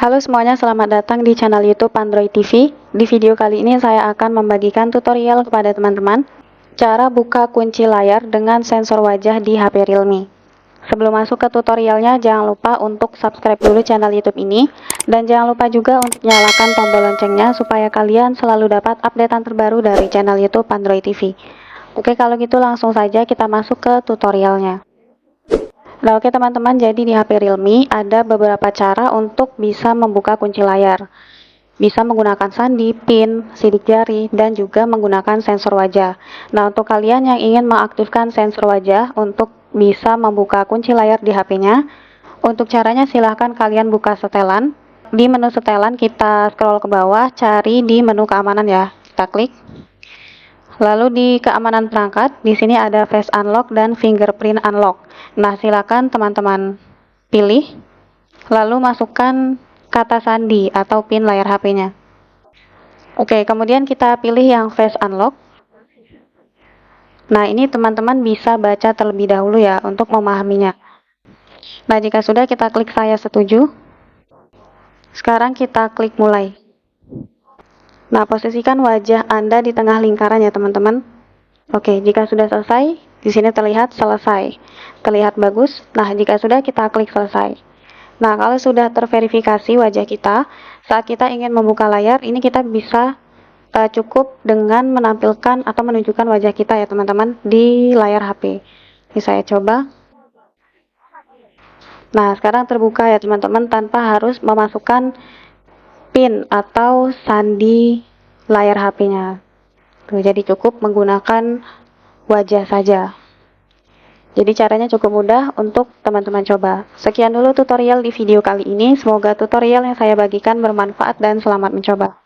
Halo semuanya, selamat datang di channel YouTube Android TV. Di video kali ini saya akan membagikan tutorial kepada teman-teman cara buka kunci layar dengan sensor wajah di HP Realme. Sebelum masuk ke tutorialnya, jangan lupa untuk subscribe dulu channel YouTube ini dan jangan lupa juga untuk nyalakan tombol loncengnya supaya kalian selalu dapat updatean terbaru dari channel YouTube Android TV. Oke, kalau gitu langsung saja kita masuk ke tutorialnya. Nah, oke teman-teman, jadi di HP Realme ada beberapa cara untuk bisa membuka kunci layar. Bisa menggunakan sandi, pin, sidik jari, dan juga menggunakan sensor wajah. Nah, untuk kalian yang ingin mengaktifkan sensor wajah untuk bisa membuka kunci layar di HP-nya, untuk caranya silahkan kalian buka setelan. Di menu setelan kita scroll ke bawah, cari di menu keamanan ya. Kita klik. Lalu di keamanan perangkat, di sini ada face unlock dan fingerprint unlock. Nah, silakan teman-teman pilih, lalu masukkan kata sandi atau pin layar HP-nya. Oke, kemudian kita pilih yang face unlock. Nah, ini teman-teman bisa baca terlebih dahulu ya untuk memahaminya. Nah, jika sudah kita klik saya setuju. Sekarang kita klik mulai. Nah, posisikan wajah Anda di tengah lingkaran ya teman-teman. Oke, jika sudah selesai, di sini terlihat selesai. Terlihat bagus. Nah, jika sudah kita klik selesai. Nah, kalau sudah terverifikasi wajah kita, saat kita ingin membuka layar, ini kita bisa cukup dengan menampilkan atau menunjukkan wajah kita ya teman-teman di layar HP. Ini saya coba. Nah, sekarang terbuka ya teman-teman tanpa harus memasukkan pin atau sandi layar HP-nya. Jadi cukup menggunakan wajah saja. Jadi caranya cukup mudah untuk teman-teman coba. Sekian dulu tutorial di video kali ini. Semoga tutorial yang saya bagikan bermanfaat dan selamat mencoba.